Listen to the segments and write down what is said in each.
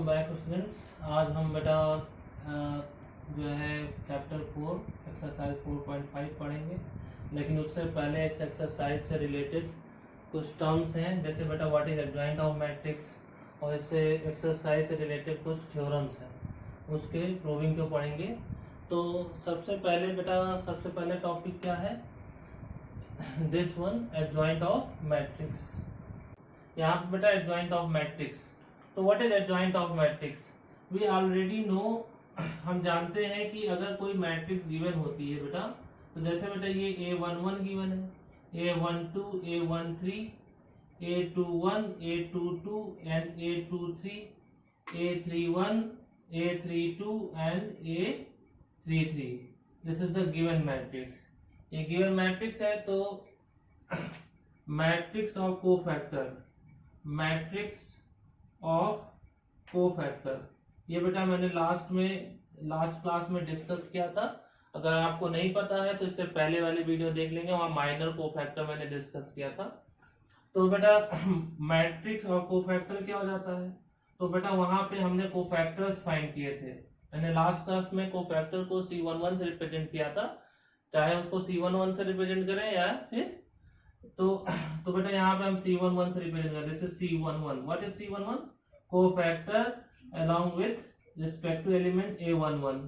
Welcome back students. आज हम बेटा जो है चैप्टर 4 एक्सरसाइज 4.5 पढ़ेंगे, लेकिन उससे पहले इस एक्सरसाइज से रिलेटेड कुछ टर्म्स हैं, जैसे बेटा what is adjoint of matrix, और इससे एक्सरसाइज से रिलेटेड कुछ थ्योरम्स हैं, उसके प्रूविंग को पढ़ेंगे। तो सबसे पहले टॉपिक क्या है, this one adjoint of matrix. यहाँ पे बेटा एडजॉइंट ऑफ मैट्रिक्स, तो what is adjoint of matrix, we already know. हम जानते हैं कि अगर कोई मैट्रिक्स गिवन होती है बेटा, तो जैसे बेटा ये A11 गिवन है, A12, A13, A21, A22 and A23, A31, A32 and A33, this is the given matrix. ये गिवन मैट्रिक्स है। तो matrix of cofactor, matrix of cofactor, ये बेटा मैंने लास्ट क्लास में डिस्कस किया था। अगर आपको नहीं पता है तो इससे पहले वाली वीडियो देख लेंगे, वहां माइनर कोफैक्टर मैंने डिस्कस किया था। तो बेटा मैट्रिक्स ऑफ कोफैक्टर क्या हो जाता है, तो बेटा वहां पे हमने कोफैक्टर्स फाइंड किए थे। मैंने लास्ट क्लास में कोफैक्टर को C11 से रिप्रेजेंट किया था, चाहे उसको C11 से रिप्रेजेंट करें या फिर तो बेटा यहाँ पे हम C11 से रिप्रेजेंट करते हैं। This is C11। What is C11? Cofactor along with respect to element A11।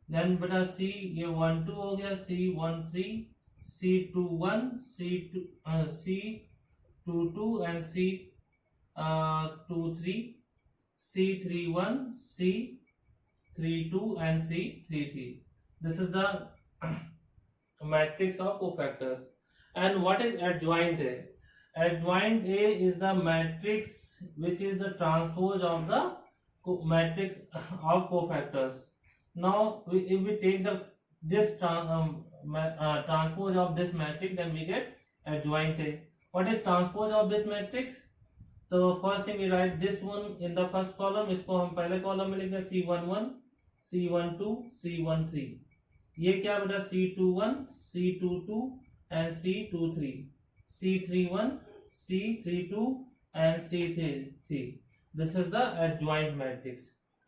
Then बेटा C, ये 12 हो गया, C13, C21, C22 and C23, C31, C32 and C33। This is the matrix of cofactors. And what is adjoint A? Adjoint A is the matrix which is the transpose of the matrix of cofactors. Now if we take this transpose of this matrix, then we get adjoint A. What is transpose of this matrix? So first thing we write this one in the first column, इसको हम पहले column में लिखेंगे C11, C12, C13। ये क्या बेटा C21, C22 and C23, C31, C32 and C33। This is the adjoint matrix।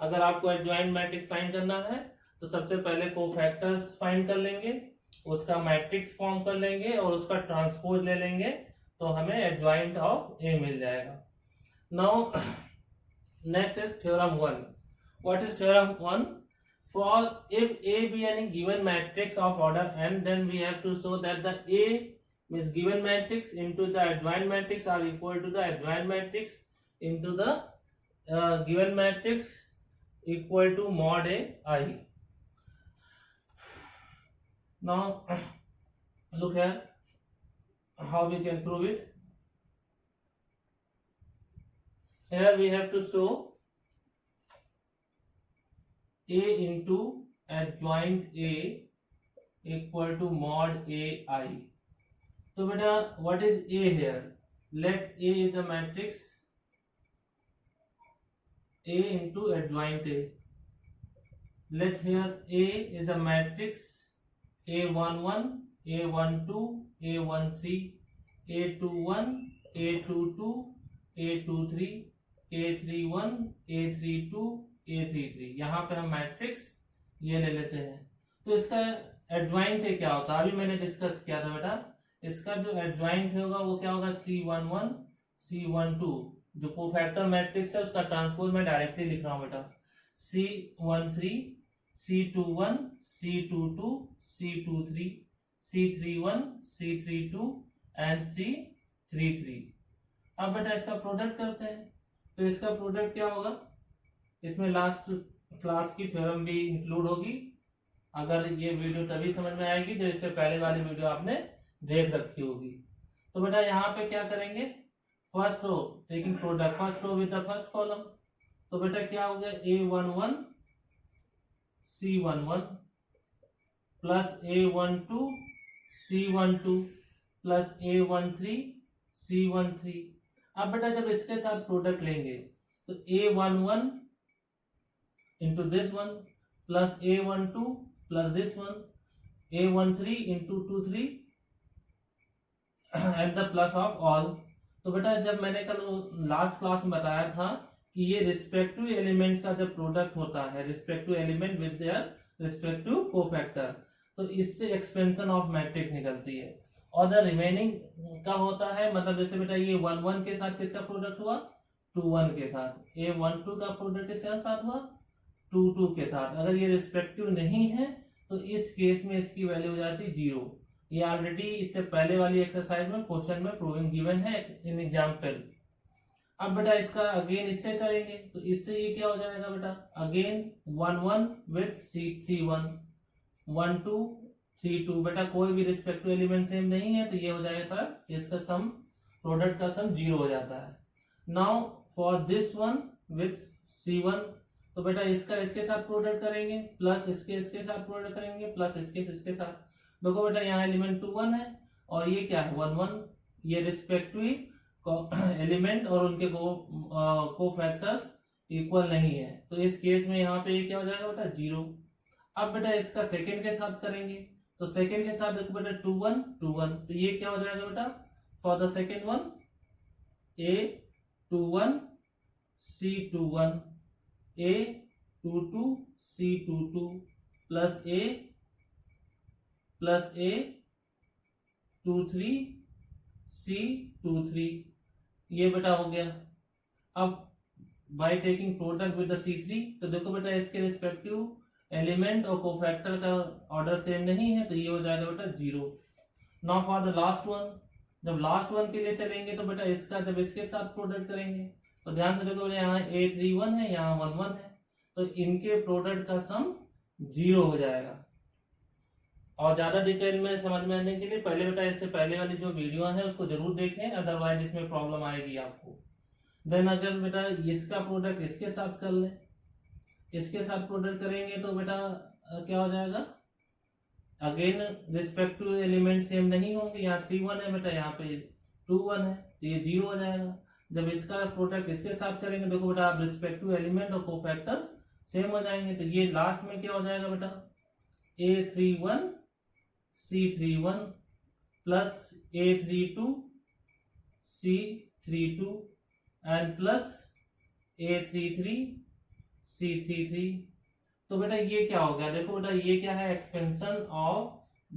अगर आपको adjoint मैट्रिक्स फाइंड करना है तो सबसे पहले कोफैक्टर्स फाइंड कर लेंगे, उसका मैट्रिक्स फॉर्म कर लेंगे और उसका ट्रांसपोज ले लेंगे, तो हमें adjoint ऑफ A मिल जाएगा। Now next is theorem 1। What is theorem 1? For if A be any given matrix of order n, then we have to show that the A means given matrix into the adjoint matrix are equal to the adjoint matrix into the given matrix equal to mod A I। Now look here how we can prove it। Here we have to show A into adjoint A equal to mod AI। तो बेटा what is A here? Let A is the matrix A into adjoint A। Let here A is the matrix A11, A12, A13, A21, A22, A23, A31, A32, A33। यहाँ पे हम matrix ये ले लेते हैं। तो इसका एडजॉइंट क्या होता है, अभी मैंने डिस्कस किया था बेटा। इसका जो एडजॉइंट होगा वो क्या होगा, C11, C12, जो कोफैक्टर मैट्रिक्स है उसका ट्रांसपोज मैं डायरेक्टली लिख रहा हूँ बेटा, C13, C21, C22, C23, C31, C32 and C33। अब बेटा इसका प्रोडक्ट करते हैं, तो इसका प्रोडक्ट क्या होगा, इसमें लास्ट क्लास की थ्योरम भी इंक्लूड होगी। अगर ये वीडियो तभी समझ में आएगी जब इससे पहले वाली वीडियो आपने देख रखी होगी। तो बेटा यहाँ पे क्या करेंगे, first row taking product, first row with the first column. तो बेटा क्या हो गया, A11 C11 plus A12 C12 plus A13 C13। अब बेटा जब इसके साथ प्रोडक्ट लेंगे तो A11 into this one plus A12 plus this one, A13 into 2 3 and the plus of all। तो बेटा जब मैंने कल लास्ट क्लास में बताया था कि ये रिस्पेक्टिव एलिमेंट्स का जब प्रोडक्ट होता है, respective element with their respective cofactor, तो इससे एक्सपेंशन ऑफ मैट्रिक्स निकलती है। और द रिमेनिंग का होता है, मतलब जैसे बेटा ये 1 1 के साथ किसका प्रोडक्ट हुआ, 2 1 के साथ, ये 1 2 का प्रोडक्ट किसके साथ हुआ, 2 2 के साथ। अगर ये रिस्पेक्टिव नहीं है तो इस केस में इसकी वैल्यू हो जाती है 0। ये ऑलरेडी इससे पहले वाली एक्सरसाइज में क्वेश्चन में प्रूविंग गिवन है इन एग्जाम्पल। अब बेटा इसका अगेन इससे करेंगे, तो इससे ये क्या हो जाएगा बेटा, अगेन 1 1 विथ C3 1 1 2 3 2। बेटा कोई भी रिस्पेक्टिव एलिमेंट सेम नहीं है तो ये हो जाएगा इसका सम, प्रोडक्ट का सम 0 हो जाता है। Now for this one with C1, तो बेटा इसका इसके साथ प्रोडक्ट करेंगे, प्लस इसके साथ प्रोडक्ट करेंगे, प्लस इसके साथ। देखो बेटा यहाँ एलिमेंट 2 1 है और ये क्या है 1 1, ये रिस्पेक्टिव एलिमेंट और उनके को फैक्टर्स इक्वल नहीं है, तो इस केस में यहाँ पे ये क्या हो जाएगा बेटा 0। अब बेटा इसका सेकंड के साथ करेंगे, तो सेकंड के साथ देखो बेटा 2 1 2 1, तो ये क्या हो जाएगा बेटा, for the second one A21 C21 A22 C22 plus A23 C23, ये बेटा हो गया। अब by taking product with the C3, तो देखो बेटा इसके रिस्पेक्टिव एलिमेंट और कोफैक्टर का ऑर्डर सेम नहीं है, तो ये हो जाएगा बेटा 0। Now for the last one, जब लास्ट वन के लिए चलेंगे तो बेटा इसका जब इसके साथ प्रोडक्ट करेंगे, तो ध्यान से देखो यहाँ A31 है, यहाँ 1 1 है, तो इनके प्रोडक्ट का सम 0 हो जाएगा। और ज्यादा डिटेल में समझ में आने के लिए पहले बेटा इससे पहले वाली जो वीडियो है उसको जरूर देखें, अदरवाइज इसमें प्रॉब्लम आएगी आपको। देन अगर बेटा इसका प्रोडक्ट इसके साथ कर ले, इसके साथ प्रोडक्ट करेंगे तो बेटा क्या हो जाएगा, अगेन रिस्पेक्टिव एलिमेंट सेम नहीं होंगे, यहाँ 3 1 है बेटा, यहाँ पे 2 1 है, तो ये 0 हो जाएगा। जब इसका प्रोडक्ट इसके साथ करेंगे देखो बेटा आप रिस्पेक्टिव एलिमेंट और कोफैक्टर सेम हो जाएंगे, तो ये लास्ट में क्या हो जाएगा बेटा A31 C31 plus A32 C32 and plus A33 C33। तो बेटा ये क्या हो गया, देखो बेटा ये क्या है, expansion of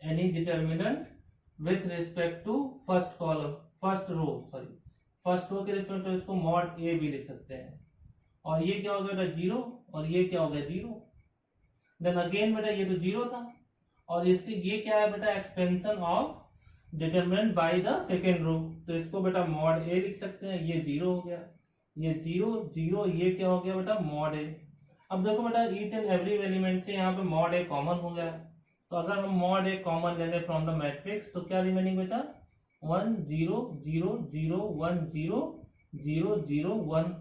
any determinant with respect to first column, first row के रिस्पेक्ट टू इसको मॉड ए भी लिख सकते हैं। और ये क्या हो गया बेटा 0 और ये क्या हो गया 0। देन अगेन बेटा ये तो 0 था और इसके ये क्या है बेटा, expansion of determinant by the second row, तो इसको बेटा मॉड ए लिख सकते हैं। ये 0 हो गया, ये 0 0, ये क्या हो गया बेटा मॉड ए। अब देखो बेटा ईच एंड एवरी एलिमेंट से यहाँ पे मॉड ए कॉमन हो गया, तो अगर हम मॉड ए कॉमन ले लें फ्रॉम द मैट्रिक्स तो क्या रिमेनिंग बेटा 1 0 0 0 1 0 0 0 1।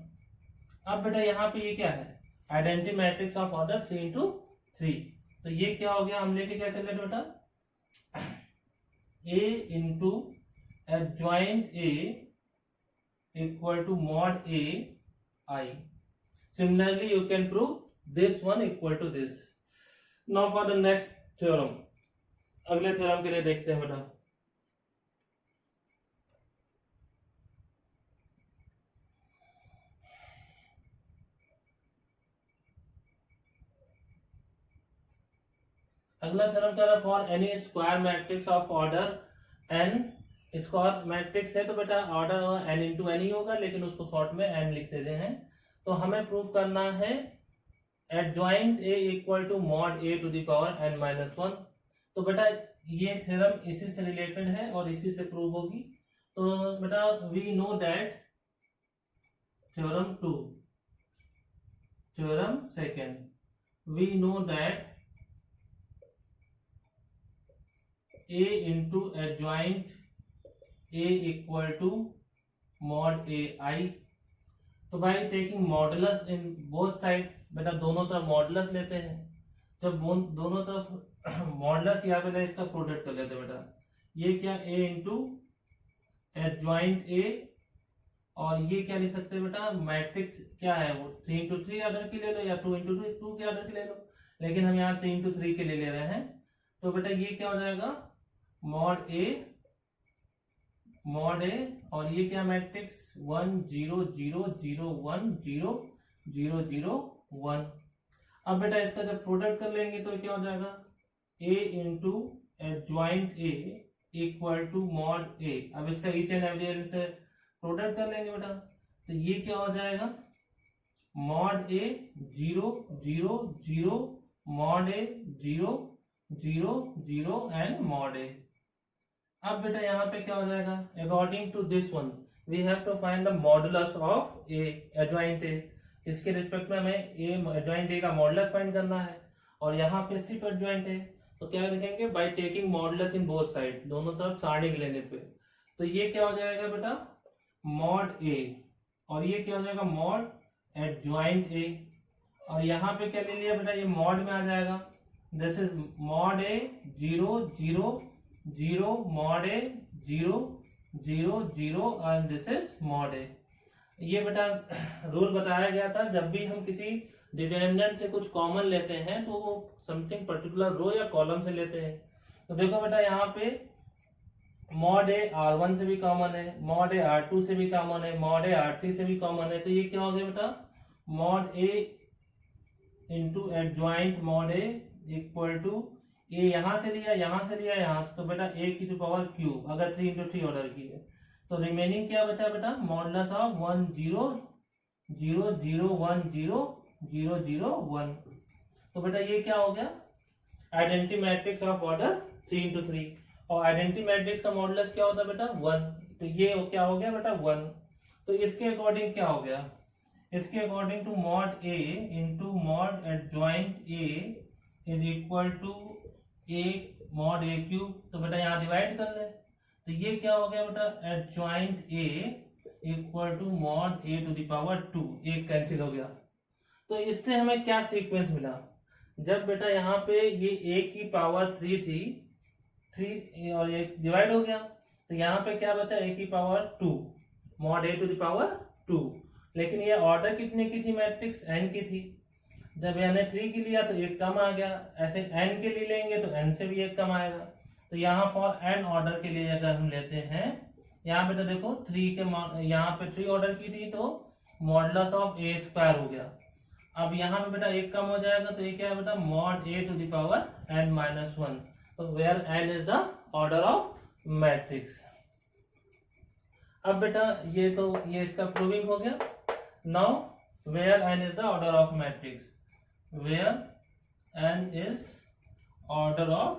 अब बेटा यहाँ पे ये क्या है, identity matrix of order 3 into 3, तो ये क्या हो गया, हम लेके क्या चल रहे बेटा A into adjoint A equal to mod A I। Similarly you can prove this one equal to this। Now for the next theorem, अगले थ्योरम के लिए देखते हैं बेटा। अगला थ्योरम क्या है, for N E square matrix of order n, square matrix है तो बेटा ऑर्डर n इंटू एन ही होगा, लेकिन उसको शॉर्ट में n लिख देते हैं। तो हमें प्रूव करना है adjoint A equal to mod A to the power n-1। तो बेटा ये थ्योरम इसी से रिलेटेड है और इसी से प्रूव होगी। तो बेटा we know that theorem 2, theorem second, we know that A into adjoint A equal to mod AI। तो by taking modulus in both side, बेटा दोनों तरफ मॉडुलस लेते हैं। जब दोनों तरफ मॉडुलस यहाँ पे इसका प्रोडक्ट कर लेते हैं बेटा, ये क्या A इंटू एडजॉइंट A, और ये क्या लिख सकते हैं बेटा, मैट्रिक्स क्या है वो 3 into 3 ऑर्डर की ले लो या 2 into 2 के ऑर्डर की ले लो, लेकिन हम यहाँ 3 into 3 के लिए ले रहे हैं। तो बेटा ये क्या हो जाएगा मॉड A मॉड ए, और ये क्या मैट्रिक्स 1 0 0 0 1 0 0 0 1। अब बेटा इसका जब प्रोडक्ट कर लेंगे तो क्या हो जाएगा, A into adjoint A equal to mod A. अब इसका ईच एंड एवरी एलिमेंट से प्रोडक्ट कर लेंगे बेटा, तो ये क्या हो जाएगा, mod A 0 0 0 mod A 0 0 0 and mod A. अब बेटा यहाँ पे क्या हो जाएगा, according to this one we have to find the modulus of A adjoint A. इसके रिस्पेक्ट में हमें ए एडजॉइंट ए का मॉडुलस फाइंड करना है, और यहाँ पे सिर्फ एडजॉइंट है तो क्या लिखेंगे, by taking modulus in both side, दोनों तरफ सारणी लेने पे। तो ये क्या हो जाएगा बेटा, मॉड ए, और ये क्या हो जाएगा, मॉड एडजॉइंट ए। और यहाँ पे क्या ले लिया बेटा, ये मॉड में आ जाएगा, this is mod A 0 0 0 mod A 0 0 0 and this is mod A. ये बेटा रूल बताया गया था, जब भी हम किसी डिटरमिनेंट से कुछ कॉमन लेते हैं तो वो समथिंग पर्टिकुलर रो या कॉलम से लेते हैं। तो देखो बेटा यहाँ पे मॉड ए R1 से भी कॉमन है, मॉड ए R2 से भी कॉमन है, मॉड ए R3 से भी कॉमन है। तो ये क्या हो गया बेटा, mod A into adjoint mod A equal to A, यहां से लिया यहां से लिया यहां से, तो बेटा ए की टू पावर क्यूब, अगर 3 इंटू 3 ऑर्डर की है तो रिमेनिंग क्या बचा बेटा, मॉडुलस ऑफ 1 0 0 0 1 0 0 0 1। तो बेटा ये क्या हो गया, identity matrix of order 3 into 3, और आइडेंटिटी मैट्रिक्स का मॉडुलस क्या होता है बेटा 1, तो ये क्या हो गया बेटा 1। तो इसके अकॉर्डिंग क्या हो गया, इसके according to mod A into mod adjoint A is equal to A mod A cube. तो बेटा यहाँ डिवाइड कर ले, तो ये क्या हो गया बेटा, adjoint A equal to mod A to the power 2, एक कैंसिल हो गया। तो इससे हमें क्या सीक्वेंस मिला, जब बेटा यहाँ पे ये ए की पावर 3 थी, 3 और ये डिवाइड हो गया, तो यहाँ पे क्या बचा, ए की power 2 mod A to the power 2। लेकिन ये ऑर्डर कितने की थी, मैट्रिक्स n की थी, जब मैंने 3 की लिया तो एक कम आ गया, ऐसे n के लिए लेंगे तो n से भी एक कम आएगा। तो यहाँ फॉर n ऑर्डर के लिए अगर हम लेते हैं, यहाँ पे तो देखो 3 के यहाँ पे 3 ऑर्डर की थी तो मॉडुलस ऑफ a स्क्वायर हो गया। अब यहाँ पे बेटा एक कम हो जाएगा, तो ये क्या है बेटा, mod a to the power n minus 1। तो where n is the order of matrix. अब बेटा ये इसका प्रूविंग हो गया। Now where n is the order of matrix, where n is order of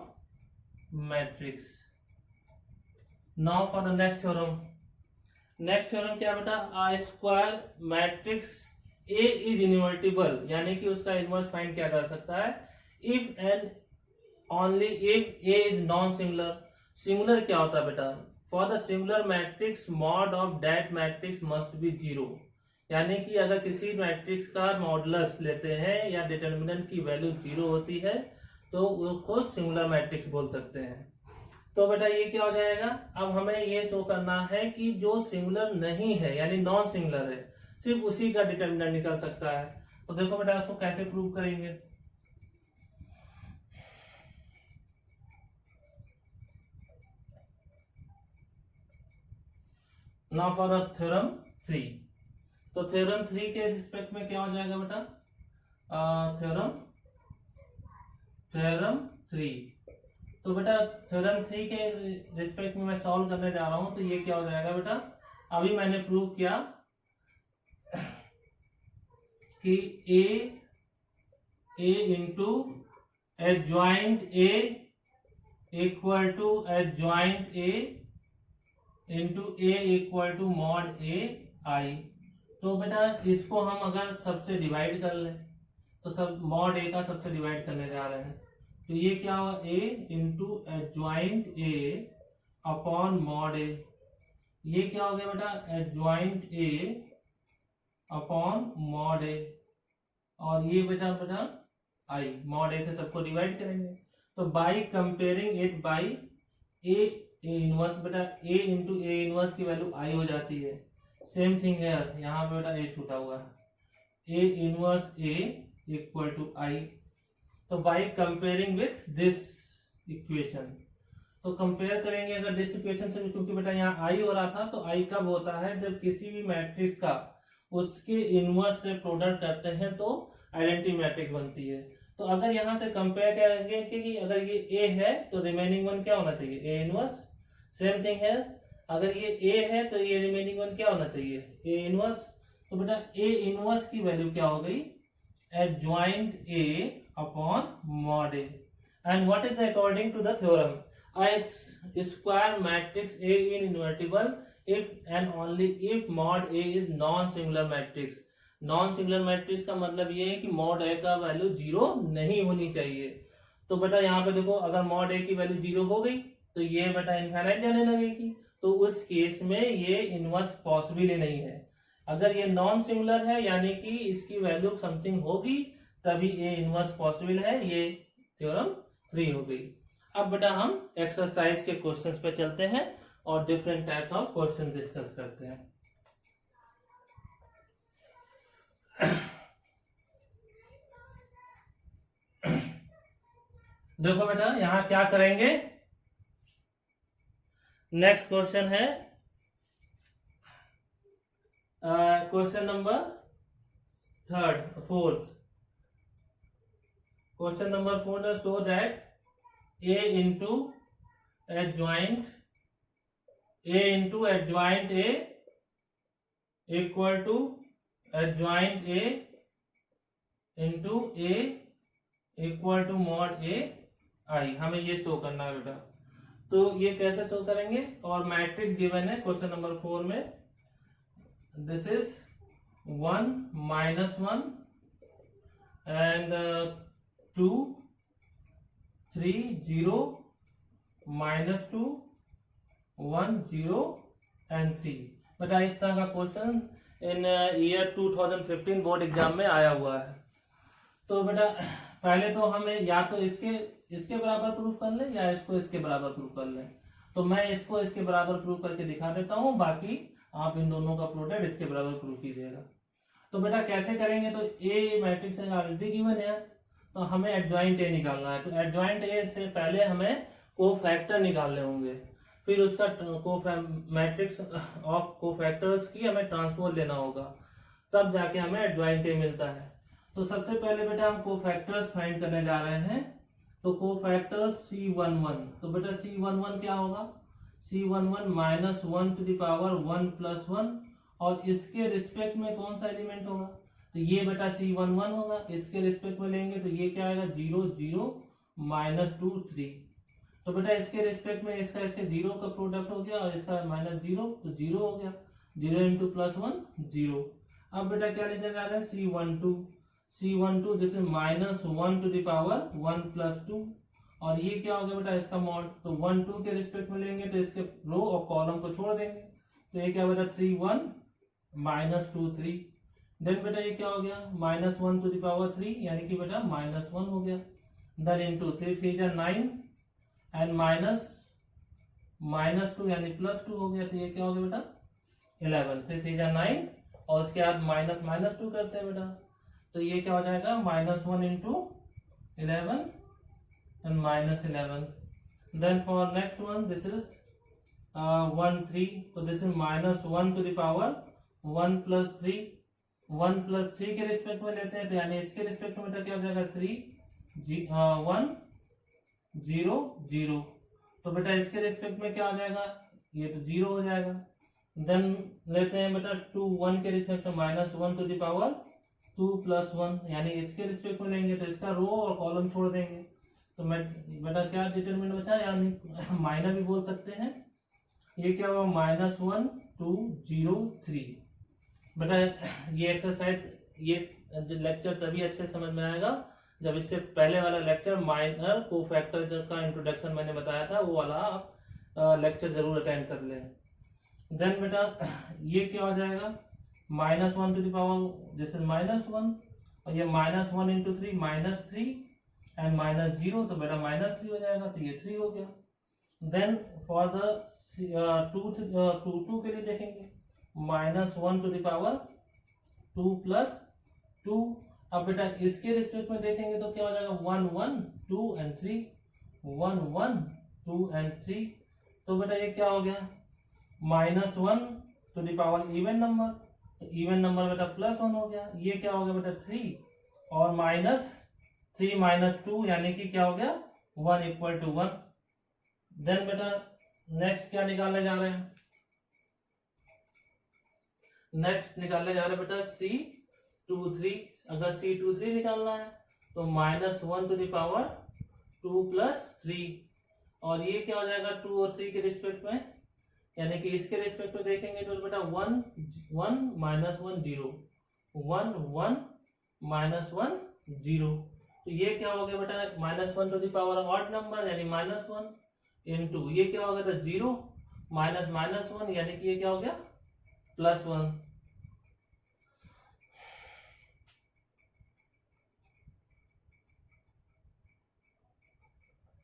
matrix. Now for the next theorem. Next theorem क्या बेटा, a square matrix A is invertible, यानी कि उसका इनवर्स फाइंड किया जा सकता है if and only if A is non-singular। Singular क्या होता है बेटा, for the singular matrix mod of that matrix must be 0। यानी कि अगर किसी मैट्रिक्स का मॉडुलस लेते हैं या डिटरमिनेंट की वैल्यू 0 होती है तो उसको सिंगुलर मैट्रिक्स बोल सकते हैं। तो बेटा ये क्या हो जाएगा, अब हमें ये शो करना है कि जो सिंगुलर नहीं है यानी नॉन सिंगुलर है, सिर्फ उसी का डिटरमिनेंट निकल सकता है। तो देखो बेटा उसको कैसे प्रूव करेंगे। Now for the theorem 3। तो थ्योरम 3 के रिस्पेक्ट में क्या हो जाएगा बेटा, थ्योरम 3। तो बेटा थ्योरम 3 के रिस्पेक्ट में मैं सॉल्व करने जा रहा हूं, तो ये क्या हो जाएगा बेटा, अभी मैंने प्रूव किया कि A into adjoint A equal to adjoint A into A equal to mod A I. तो बेटा इसको हम अगर सबसे डिवाइड कर लें तो सब मॉड ए का सबसे डिवाइड करने जा रहे हैं, तो ये क्या हुआ, A into adjoint A upon mod A. ये क्या हो गया बेटा, adjoint A upon mod A, और ये बेटा आई, मॉड ए से सबको डिवाइड करेंगे। तो by comparing it by A inverse, बेटा ए इंटू ए इनवर्स की वैल्यू आई हो जाती है। सेम थिंग है, यहाँ पे बेटा ए छूटा हुआ है, A inverse A equal to I. तो by comparing with this equation, तो कंपेयर करेंगे अगर दिस इक्वेशन से, क्योंकि बेटा यहाँ आई हो रहा था, तो आई कब होता है जब किसी भी मैट्रिक्स का उसके इनवर्स से प्रोडक्ट करते हैं तो आइडेंटिटी मैट्रिक्स बनती है। तो अगर यहाँ से कंपेयर करेंगे कि अगर ये ए है तो रिमेनिंग वन क्या होना चाहिए, ए इनवर्स। सेम थिंग है, अगर ये ए है तो ये रिमेनिंग वन क्या होना चाहिए, ए इनवर्स। तो बेटा ए इनवर्स की वैल्यू क्या हो गई, adjoint A upon mod A. And what is according to the theorem, a square matrix A in invertible if and only if mod A is non-singular matrix। Non singular matrix का मतलब ये है कि mod ए का value zero नहीं होनी चाहिए। तो बेटा यहाँ पे देखो, अगर मॉड ए की वैल्यू जीरो हो गई तो ये बेटा इनफाइनाइट जाने लगेगी, तो उस केस में ये इनवर्स पॉसिबल ही नहीं है। अगर ये नॉन सिंगुलर है यानी कि इसकी वैल्यू समथिंग होगी तभी ए इनवर्स पॉसिबल है, ये थ्योरम 3 हो गई। अब बेटा हम एक्सरसाइज के क्वेश्चंस पे चलते हैं और different types of question discuss करते हैं। देखो बेटा यहां क्या करेंगे, नेक्स्ट क्वेश्चन है question number fourth. Question number 4 है so that A into adjoint A equal to adjoint A into A equal to mod A I, हमें ये शो करना है बेटा। तो ये कैसे शो करेंगे, और मैट्रिक्स गिवन है क्वेश्चन नंबर 4 में, दिस इज 1 -1 एंड 2 3 0 -2 1 0 एंड 3। बेटा इस तरह का question in year 2015 board exam में आया हुआ है। तो बेटा पहले तो हमें या तो इसके बराबर प्रूफ कर लें या इसके बराबर प्रूफ कर लें। तो मैं इसके बराबर प्रूफ करके दिखा देता हूं, बाकी आप इन दोनों का प्रोडक्ट इसके बराबर प्रूफ कीजिएगा। तो बेटा कैसे करेंगे, तो ए मैट्रिक्स ऑलरेडी गिवन है तो हमें एडजॉइंट ए निकालना है। तो एडजॉइंट ए से पहले हमें कोफैक्टर निकालने होंगे, फिर उसका मैट्रिक्स ऑफ कोफैक्टर्स की हमें ट्रांसपोज लेना होगा, तब जाके हमें एडजॉइंट ए मिलता है। तो सबसे पहले बेटा हम कोफैक्टर्स फाइंड करने जा रहे हैं। तो कोफैक्टर्स C11, तो बेटा C11 क्या होगा, C11 -1 to the power 1 + 1, और इसके रिस्पेक्ट में कौन सा एलिमेंट होगा, तो ये बेटा C11 होगा। इसके रिस्पेक्ट में लेंगे तो ये क्या आएगा 0 0 -2 3। तो बेटा इसके रिस्पेक्ट में इसके 0 का प्रोडक्ट हो गया और इसका -0, तो 0 हो गया, 0 × +1 0। अब बेटा क्या लेने जा रहे हैं C12 this is -1 to the power 1 + 2, और ये क्या हो गया बेटा इसका मॉड। तो 1 2 के रिस्पेक्ट में लेंगे तो इसके रो और कॉलम को छोड़ देंगे, तो ये क्या बेटा 3 1 -2 3। देन बेटा ये क्या हो गया -1 to the power 3 यानी कि बेटा -1 हो गया। देन इंटू 3 3 जा 9 एंड -2 यानी +2 हो गया, तो ये क्या हो गया बेटा 11। 3 3 जा 9 और उसके बाद -2 करते हैं बेटा, तो ये क्या हो जाएगा -1 × 11 and -11। Then for next one this is 1 3, तो this is -1 to the power 1 + 3, 1 + 3 के रिस्पेक्ट में लेते हैं, तो यानी इसके रिस्पेक्ट में क्या हो जाएगा 3 1 0 0। तो बेटा इसके रिस्पेक्ट में क्या हो जाएगा, ये तो 0 हो जाएगा। देन लेते हैं बेटा 2 1 के रिस्पेक्ट में -1 to the power 2 + 1, यानी इसके रिस्पेक्ट में लेंगे तो इसका रो और कॉलम छोड़ देंगे, तो मैं बेटा क्या डिटरमिनेंट बचा, यानी माइनर भी बोल सकते हैं। ये क्या हुआ -1 2 0 3। बेटा ये एक्सरसाइज ये लेक्चर तभी अच्छे समझ में आएगा जब इससे पहले वाला लेक्चर माइनर कोफैक्टर का इंट्रोडक्शन मैंने बताया था वो वाला आप लेक्चर जरूर अटेंड कर लें। देन बेटा ये क्या हो जाएगा -1 to the power this is -1, और ये -1 × 3 -3 एंड -0, तो बेटा -3 हो जाएगा, तो ये 3 हो गया। देन फॉर द 2 के लिए देखेंगे -1 to the power 2 + 2। अब बेटा इसके रिस्पेक्ट में देखेंगे तो क्या हो जाएगा 1 1 2 एंड 3 1 1 2 एंड 3। तो बेटा ये क्या हो गया, -1 to the power even number, तो इवन नंबर बेटा +1 हो गया। ये क्या हो गया बेटा 3 और -3 - 2 यानी कि क्या हो गया 1 = 1। देन बेटा नेक्स्ट क्या निकालने जा रहे हैं, नेक्स्ट निकालने जा रहे हैं बेटा C23। अगर C23 निकालना है तो -1 टू द पावर 2 + 3, और ये क्या हो जाएगा 2 और 3 के रिस्पेक्ट में, यानी कि इसके रिस्पेक्ट में देखेंगे तो बेटा 1 1 - 1 0, 1 1 - 1 0। तो ये क्या हो गया बेटा -1 to the power odd number यानी -1 इनटू ये क्या हो गया था 0 -1 यानी कि ये क्या हो गया +1।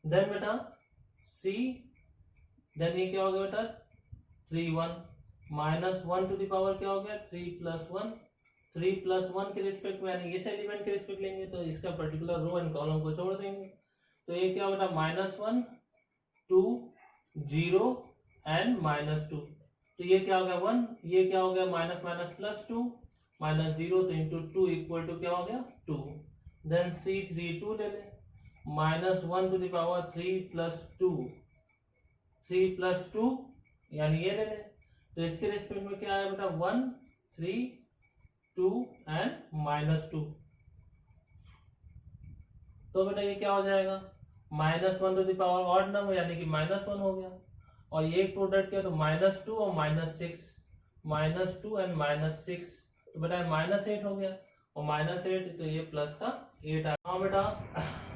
देन बेटा C, देन ये क्या हो गया बेटा 3 1 -1 टू द पावर क्या हो गया 3 + 1, 3 + 1 के रिस्पेक्ट में यानी इस एलिमेंट के रिस्पेक्ट लेंगे तो इसका पर्टिकुलर रो एंड कॉलम को छोड़ देंगे। तो ये क्या बेटा -1 2 0 एंड -2, तो ये क्या हो गया 1, ये क्या हो गया -+2 -0, तो इंटू 2 = क्या हो गया 2। देन C32 ले लें, -1 टू द पावर 3 + 2, 3 + 2 यानी ये ले लें, तो इसके रिस्पेक्ट में क्या आया बेटा 1 3 2 एंड -2। तो बेटा ये क्या हो जाएगा -1 to the power odd number यानी कि -1 हो गया, और ये प्रोडक्ट क्या तो -2 और -6, -2 एंड -6, तो बेटा -8 हो गया, और -8 तो ये प्लस का 8 आ। नाउ बेटा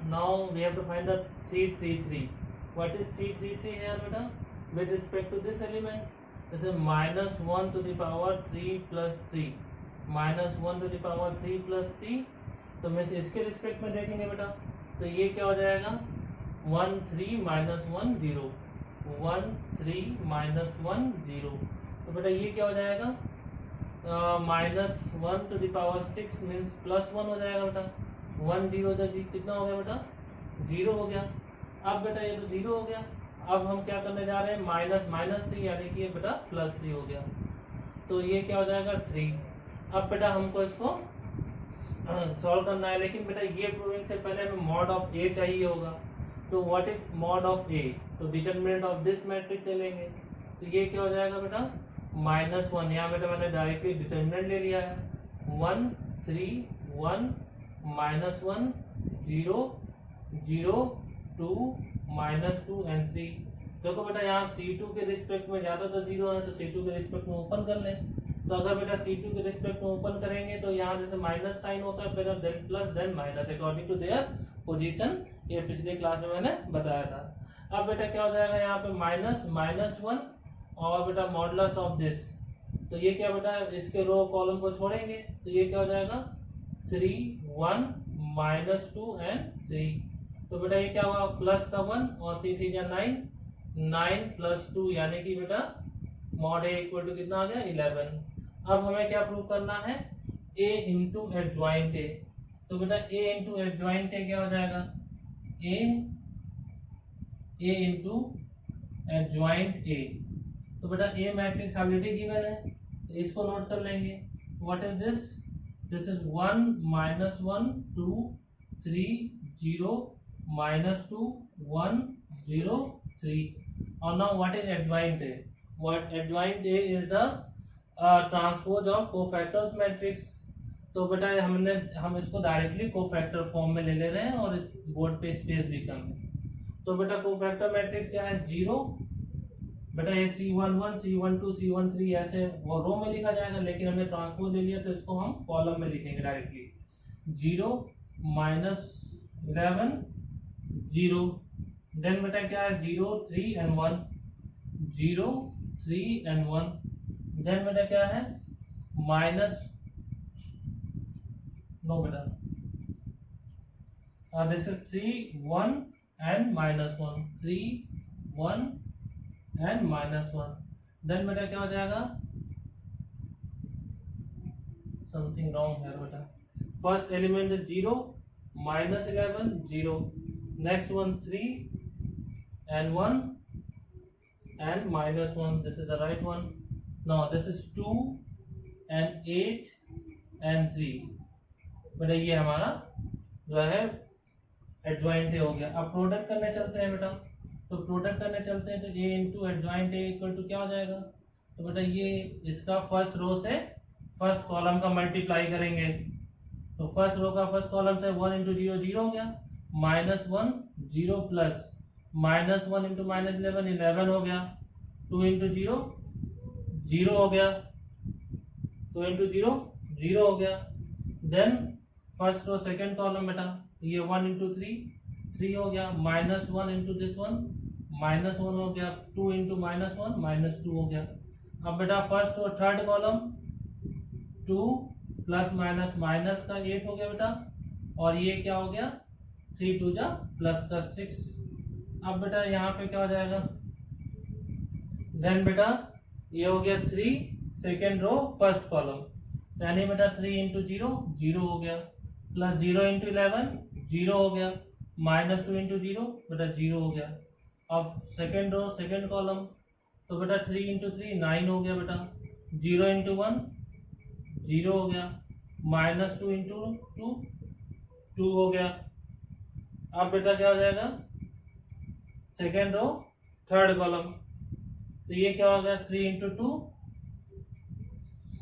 now we have to find the C33। What is C33 here बेटा with respect to this element, जैसे -1 to the power 3 + 3, -1 to the power 3 + 3, तो मैं इसके रिस्पेक्ट में देखेंगे बेटा तो ये क्या हो जाएगा 1 3 - 1 0, 1 3 - 1 0, तो बेटा ये क्या हो जाएगा -1 टू द पावर 6 मीन्स +1 हो जाएगा बेटा, 1 0 कितना हो गया बेटा 0 हो गया। अब बेटा ये तो 0 हो गया, अब हम क्या करने जा रहे हैं -3 यानी कि ये बेटा +3 हो गया, तो ये क्या हो जाएगा 3। अब बेटा हमको इसको सॉल्व करना है, लेकिन बेटा ये प्रूविंग से पहले हमें मॉड ऑफ ए चाहिए होगा। तो व्हाट इज मॉड ऑफ ए, तो डिटरमिनेंट ऑफ दिस मैट्रिक्स ले लेंगे, तो ये क्या हो जाएगा बेटा -1, यहाँ बेटा मैंने डायरेक्टली डिटरमिनेंट ले लिया है 1 3 1 -1 0 0 2 -2 एंड 3। देखो बेटा यहाँ C2 के रिस्पेक्ट में ज्यादातर 0 है तो C2 के रिस्पेक्ट में ओपन कर लें, तो अगर बेटा C2 के रिस्पेक्ट में ओपन करेंगे तो यहाँ जैसे माइनस साइन होता है फिर then plus then minus according to their position, ये पिछले क्लास में मैंने बताया था। अब बेटा क्या हो जाएगा यहाँ पे -1 और बेटा मॉडुलस ऑफ दिस, तो ये क्या बेटा इसके रो कॉलम को छोड़ेंगे तो ये क्या हो जाएगा 3 1 -2 एंड 3, तो बेटा ये क्या होगा प्लस का 1 और 3 3 9 9 + 2 यानी कि बेटा मॉड ए = कितना आ गया 11। अब हमें क्या प्रूव करना है a इंटू एडजॉइंट ए, तो बेटा a इंटू एडजॉइंट ए क्या हो जाएगा a इंटू एडजॉइंट ए, तो बेटा a मैट्रिक्स ऑलरेडी गिवन है तो इसको नोट कर लेंगे। What is this, this is 1 -1 2 3 0 -2 1 0 3, और now what is adjoint A, what adjoint A is the transpose of cofactors matrix। तो बेटा हम इसको डायरेक्टली कोफैक्टर फॉर्म में ले रहे हैं और इस बोर्ड पे स्पेस भी कम है, तो बेटा कोफैक्टर मैट्रिक्स क्या है 0, बेटा ये C11 C12 C13 ऐसे वो रो में लिखा जाएगा, लेकिन हमने ट्रांसपोज ले लिया तो इसको हम कॉलम में लिखेंगे डायरेक्टली 0 -11 0, देन बेटा क्या है 0 3 एंड 1 0 3 एंड 1, देन बेटा क्या है माइनस नो बेटा this is 3 1 and -1 3 1 and -1, then बेटा क्या हो जाएगा समथिंग रॉन्ग है बेटा, first element 0 -11 0, next one 3 and 1 and minus 1. This is the right one. Now this is 2 and 8 and 3. बेटा ये हमारा जो है एडजॉइंट ए हो गया. अब प्रोडक्ट करने चलते हैं बेटा. तो प्रोडक्ट करने चलते हैं तो A into adjoint A equal to क्या हो जाएगा. तो बेटा ये इसका फर्स्ट रो से फर्स्ट कॉलम का मल्टीप्लाई करेंगे. तो फर्स्ट रो का फर्स्ट कॉलम से 1 इंटू 0 0 हो गया. -1 0 प्लस -1 इंटू -11 11 हो गया. 2 इंटू 0 0 हो गया. 2 इंटू 0 0 हो गया. Then first row second column बेटा ये 1 इंटू 3 3 हो गया. -1 इंटू दिस वन -1 हो गया. 2 इंटू -1 -2 हो गया. अब बेटा first row third column 2 plus minus minus का 8 हो गया बेटा. और ये क्या हो गया 3 2 जा प्लस का 6. अब बेटा यहाँ पे क्या हो जाएगा. देन बेटा ये हो गया 3 सेकेंड रो फर्स्ट कॉलम. यानी बेटा 3 इंटू 0 0 हो गया. प्लस 0 इंटू 11 0 हो गया. -2 इंटू 0 बेटा 0 हो गया. अब सेकेंड रो सेकेंड कॉलम तो बेटा 3 इंटू 3 9 हो गया बेटा. 0 इंटू 1 0 हो गया. -2 इंटू 2 2 हो गया. अब बेटा क्या हो जाएगा सेकेंड रो थर्ड कॉलम तो ये क्या हो गया 3 इंटू 2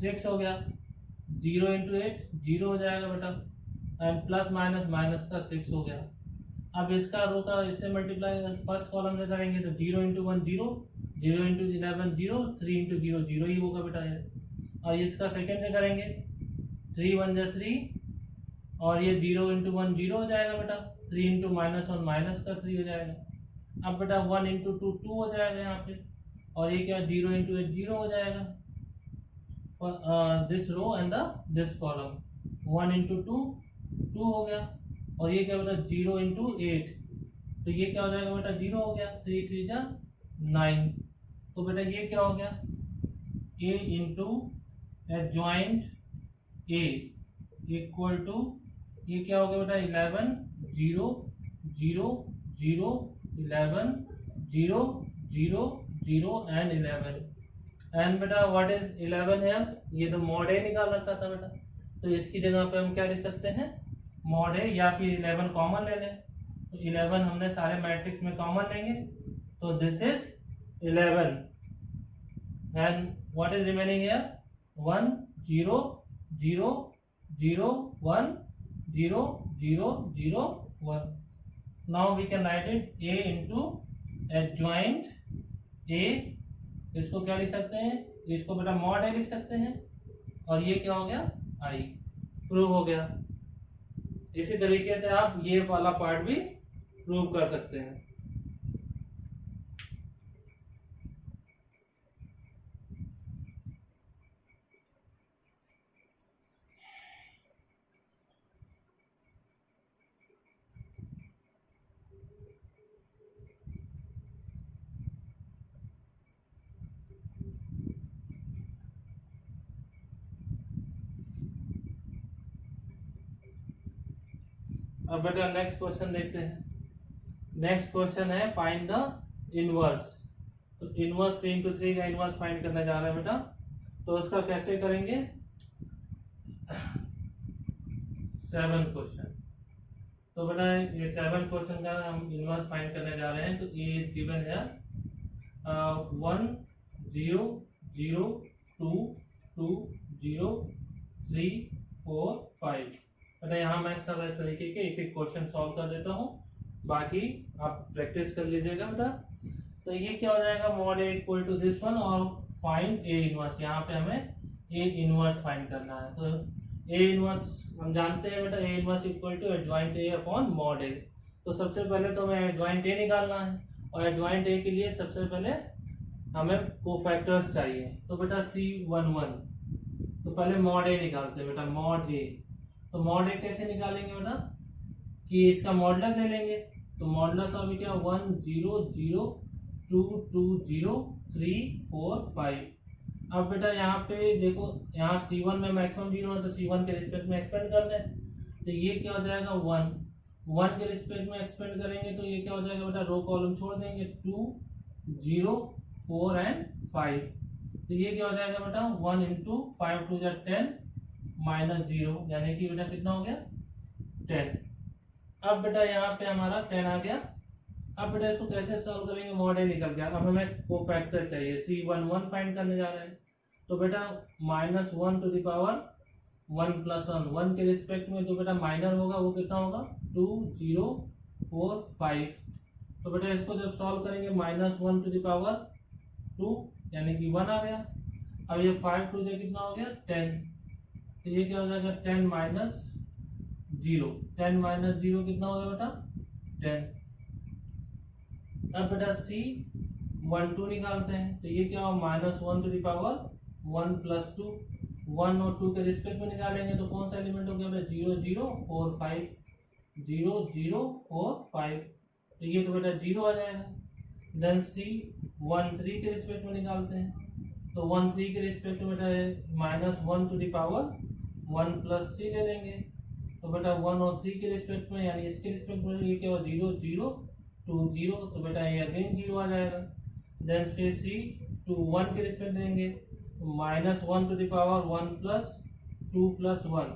6 हो गया. 0 इंटू 8 0 हो जाएगा बेटा. एंड प्लस माइनस माइनस का 6 हो गया. अब इसका रो का इससे मल्टीप्लाई फर्स्ट कॉलम से करेंगे तो 0 इंटू 1 0 0 इंटू 11 0 3 इंटू 0 0 ही होगा बेटा ये. और इसका सेकेंड से करेंगे 3 1 जा 3 और ये 0 इंटू 1 0 हो जाएगा बेटा. 3 इंटू -1 माइनस का 3 हो जाएगा. अब बेटा 1 इंटू 2 2 हो जाएगा यहाँ पे. और ये क्या 0 इंटू 8 0 हो जाएगा. This row and the this column 1 into 2 2 हो गया. और ये क्या बेटा 0 इंटू 8 तो ये क्या हो जाएगा बेटा 0 हो गया. 3 3 जा 9. तो बेटा ये क्या हो गया a into adjoint a equal to ये क्या हो गया बेटा 11 0 0 0 11 0 0 0 एंड 11. एंड बेटा व्हाट इज 11 है. ये तो मॉड ए निकाल रखा था बेटा. तो इसकी जगह पे हम क्या लिख सकते हैं मॉड ए या फिर 11 कॉमन ले लें. तो 11 हमने सारे मैट्रिक्स में कॉमन लेंगे तो this is 11. And what is remaining here 1 0 0 0 1 0 0 0 1. Now we can write it a into adjoint a. इसको क्या लिख सकते हैं इसको बेटा मॉड ए लिख सकते हैं. और ये क्या हो गया i. प्रूव हो गया. इसी तरीके से आप ये वाला पार्ट भी प्रूव कर सकते हैं. अब बेटा नेक्स्ट क्वेश्चन देखते हैं. नेक्स्ट क्वेश्चन है फाइंड द इनवर्स. तो इनवर्स 3 इंटू 3 का इनवर्स फाइंड करने जा रहे हैं बेटा. तो उसका कैसे करेंगे 7 क्वेश्चन. तो बेटा ये 7 क्वेश्चन का हम इनवर्स फाइंड करने जा रहे हैं. तो ए इज गिवन है 1 0 0 2 2 0 3 4 5. बेटा यहाँ मैं सब तरीके के एक एक क्वेश्चन सॉल्व कर देता हूँ. बाकी आप प्रैक्टिस कर लीजिएगा बेटा. तो ये क्या हो जाएगा mod A equal to this one और फाइंड ए इनवर्स. यहाँ पे हमें ए इनवर्स फाइंड करना है. तो ए इनवर्स हम जानते हैं बेटा A inverse equal to adjoint A upon mod A. तो सबसे पहले तो हमें एडजॉइंट ए निकालना है. और एडजॉइंट ए के लिए सबसे पहले हमें कोफैक्टर्स चाहिए. तो बेटा C11 तो पहले मॉड ए निकालते हैं बेटा मॉड ए. तो मॉड ए कैसे निकालेंगे बेटा कि इसका मॉडुलस ले लेंगे. तो मॉडुलस अभी क्या 1 0 0 2 2 0 3 4 5. अब बेटा यहाँ पे देखो यहाँ C1 में मैक्सिमम 0 है तो C1 के रिस्पेक्ट में एक्सपेंड कर लें. तो ये क्या हो जाएगा 1 1 के रिस्पेक्ट में एक्सपेंड करेंगे तो ये क्या हो जाएगा बेटा, रो कॉलम छोड़ देंगे, 2 0 4 एंड 5, तो ये क्या हो जाएगा बेटा 1 इंटू 5 टू 10 माइनस 0, यानी कि बेटा कितना हो गया 10। अब बेटा यहाँ पे हमारा 10 आ गया। अब बेटा इसको कैसे सॉल्व करेंगे, मॉडल निकल गया। अब हमें कोफैक्टर चाहिए, C11 फाइंड करने जा रहे हैं, तो बेटा -1 टू द पावर 1 प्लस 1 के रिस्पेक्ट में जो बेटा माइनर होगा वो कितना होगा 2 0 4 5। तो बेटा इसको जब सॉल्व करेंगे -1 टू द पावर 2 यानी कि 1 आ गया। अब ये 5 टू जो कितना हो गया 10, तो ये क्या हो जाएगा 10 माइनस 0, 10 माइनस 0 कितना हो गया बेटा 10। अब बेटा C12 निकालते हैं, तो ये क्या होगा -1 टू द पावर 1 प्लस 2, 1 और 2 के रिस्पेक्ट में निकालेंगे तो कौन सा एलिमेंट हो गया बेटा 0 0 4 5, 0 0 4 5, तो ये तो बेटा 0 आ जाएगा। देन C13 के रिस्पेक्ट में निकालते हैं, तो 13 के रिस्पेक्ट में बेटा -1 टू द पावर 1 प्लस 3 ले लेंगे, तो बेटा 1 और 3 के रिस्पेक्ट में यानी इसके रिस्पेक्ट में ये क्या हो 0 0 2 0, तो बेटा ये अगेन 0 आ जाएगा। देन फिर C21 के रिस्पेक्ट देंगे, -1 to the power 1 plus 2 plus 1,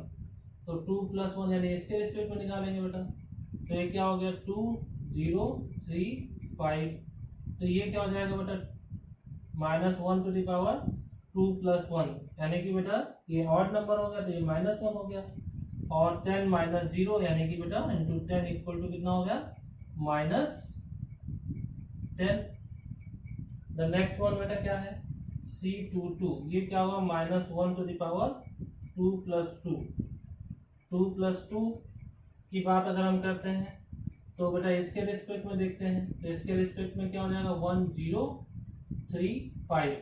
तो 2 प्लस 1 यानी इसके रिस्पेक्ट में निकालेंगे बेटा, तो ये क्या हो गया 2 0 3 5, तो ये क्या हो जाएगा बेटा -1 टू द पावर 2 प्लस 1, यानी कि बेटा ये ऑड नंबर हो गया तो ये -1 हो गया, और 10 माइनस 0 यानी कि बेटा इंटू 10 इक्वल टू कितना हो गया -10। द नेक्स्ट वन बेटा क्या है C22, ये क्या होगा -1 to the power 2 plus 2, 2 plus 2 की बात अगर हम करते हैं तो बेटा इसके रिस्पेक्ट में देखते हैं, तो इसके रिस्पेक्ट में क्या हो जाएगा 1 0 3 5,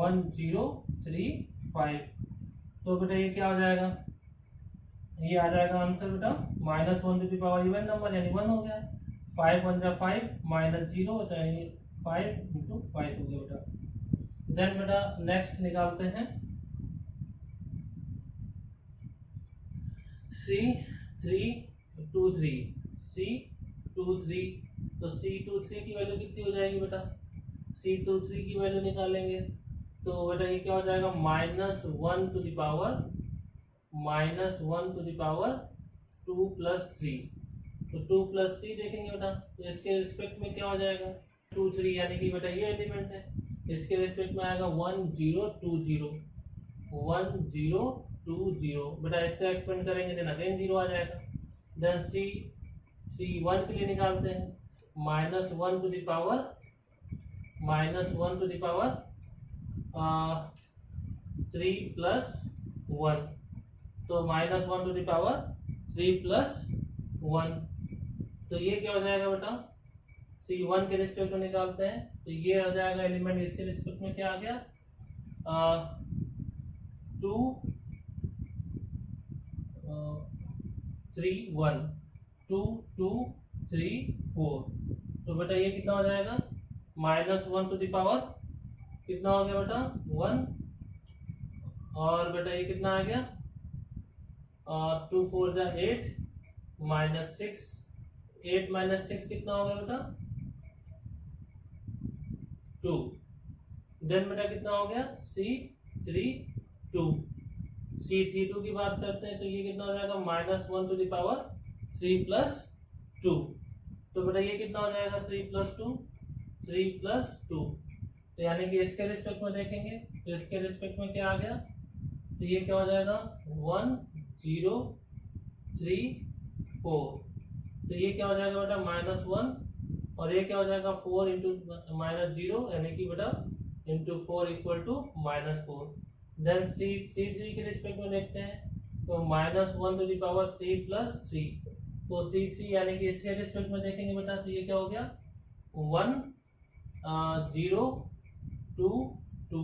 1 0 3 5, तो बेटा ये क्या हो जाएगा, ये आ जाएगा आंसर बेटा -1 to the power even number यानी 1 हो गया, 5 1 जा 5 -0 तो यानी 5 इंटू 5 हो गया बेटा। देन बेटा नेक्स्ट निकालते हैं C323, C23, तो C23 की वैल्यू कितनी हो जाएगी बेटा, C23 की वैल्यू निकालेंगे तो बेटा ये क्या हो जाएगा -1 टू द पावर 2 प्लस 3, तो 2 प्लस 3 देखेंगे बेटा तो इसके रिस्पेक्ट में क्या हो जाएगा 2 3, यानी कि बेटा ये एलिमेंट है, इसके रिस्पेक्ट में आएगा 1 0 2 0, 1 0 2 0, बेटा इसका एक्सपेंड करेंगे देन अगेन 0 आ जाएगा। देन C1 के लिए निकालते हैं, -1 टू द पावर 3 प्लस 1, तो -1 टू द पावर 3 प्लस 1, तो ये क्या हो जाएगा बेटा C1 के रिस्पेक्ट में निकालते हैं तो ये हो जाएगा एलिमेंट, इसके रिस्पेक्ट में क्या आ गया 2 3 1, 2 2 3 4, तो बेटा ये कितना हो जाएगा -1 टू द पावर कितना हो गया बेटा 1, और बेटा ये कितना आ गया 2 4 जा 8 -6, 8 माइनस 6 कितना हो गया बेटा 2। देन बेटा कितना हो गया C32, C32 की बात करते हैं तो ये कितना हो जाएगा -1 टू द पावर 3 प्लस 2, तो बेटा ये कितना हो जाएगा 3 प्लस 2, 3 प्लस 2, तो यानी कि इसके रिस्पेक्ट में देखेंगे तो इसके रिस्पेक्ट में क्या आ गया, तो ये क्या हो जाएगा 1 0 3 4, तो ये क्या हो जाएगा बेटा -1, और ये क्या हो जाएगा 4 इंटू -0 यानी कि बेटा into 4 equal to -4। Then C33 के रिस्पेक्ट में देखते हैं तो -1 टू द पावर 3 प्लस 3, तो 3 3 यानी कि इसके रिस्पेक्ट में देखेंगे बेटा तो ये क्या हो गया 1 0 2 2,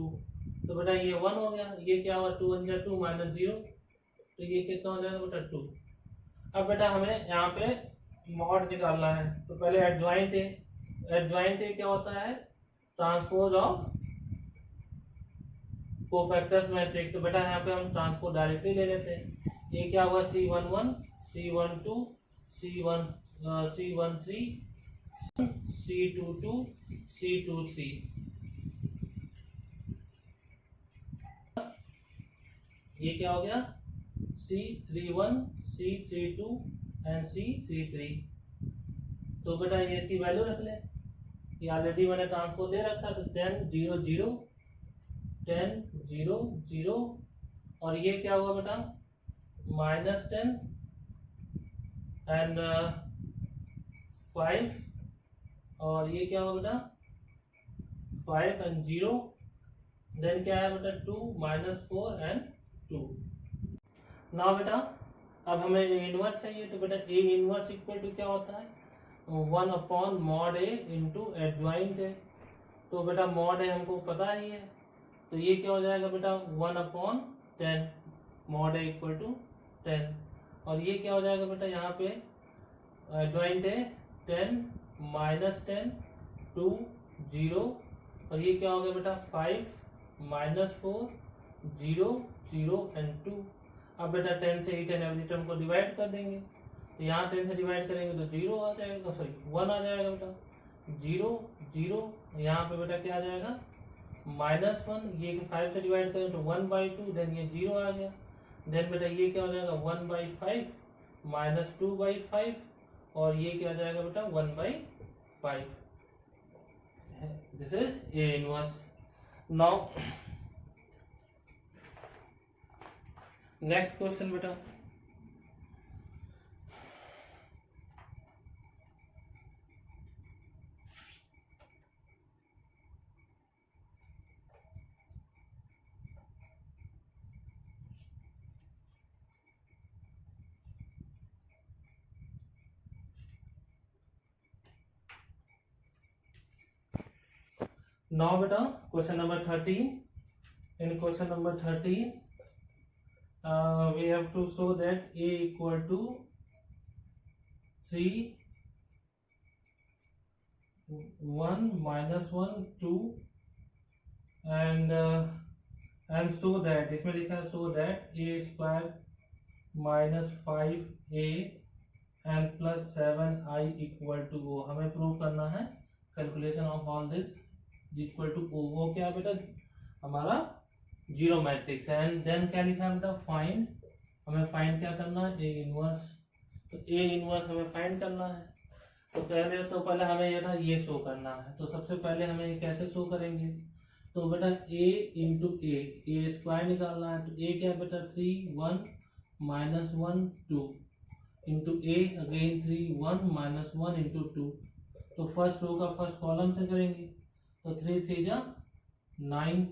तो बेटा ये 1 हो गया, ये क्या हुआ 2 1 2 -0, तो ये कितना हो जाएगा बेटा 2। अब बेटा हमें यहाँ पे मॉड निकालना है, तो पहले एडजॉइंट ए क्या होता है ट्रांसपोज ऑफ कोफैक्टर्स मैट्रिक्स, तो बेटा यहाँ पे हम ट्रांसपोज डायरेक्टली ले लेते हैं, ये क्या हुआ C11 C12 C1 C13 C22 C23। ये क्या हो गया C31 C32 एंड C33। तो बेटा ये इसकी वैल्यू रख ले, ये ऑलरेडी मैंने ट्रांसपोज दे रखा है। तो 10 0 0 10 0 0 और ये क्या हुआ बेटा -10 एंड 5 और ये क्या हुआ बेटा 5 एंड 0। देन क्या है बेटा 2 -4 एंड 2। ना बेटा अब हमें ए इनवर्स चाहिए, तो बेटा ए इनवर्स इक्वल टू क्या होता है 1 upon mod A into adjoint ए। तो बेटा मॉड ए हमको पता ही है, तो ये क्या हो जाएगा बेटा 1 upon 10 mod A equal to 10। और ये क्या हो जाएगा बेटा यहाँ पे एडजॉइंट ए 10 -10 2 0 और ये क्या हो गया बेटा 5 -4 0 0 एंड 2। अब बेटा 10 से ईच एंड एवरी टर्म को डिवाइड कर देंगे, तो यहाँ 10 से डिवाइड करेंगे तो 0 आ जाएगा, सॉरी 1 आ जाएगा बेटा 0 0। यहाँ पे बेटा क्या आ जाएगा -1, ये 5 से डिवाइड करें तो 1/2, देन ये 0 आ गया। देन बेटा ये क्या हो जाएगा 1/5 -2/5 और ये क्या आ जाएगा बेटा 1/5। This is A inverse. Now next question बेटा, now beta question number 13. In question number 13 we have to show that a equal to 3 1 -1 2 and show that, इसमें लिखा है show that a square -5a and plus 7i equal to o। हमें prove करना है calculation of all this equal to O. वो क्या बेटा हमारा जीरो मैट्रिक्स है। एंड देन क्या लिखा है बेटा फाइंड, हमें फाइंड क्या करना है ए इनवर्स। तो ए इनवर्स हमें फाइंड करना है। तो पहले हमें ये शो करना है। तो सबसे पहले हमें कैसे शो करेंगे, तो बेटा ए इंटू ए स्क्वायर निकालना है। तो ए क्या बेटा 3 1 -1 2 इंटू ए अगेन 3 1 -1 इंटू 2। तो फर्स्ट रो का फर्स्ट कॉलम से करेंगे, तो 3 3 जा 9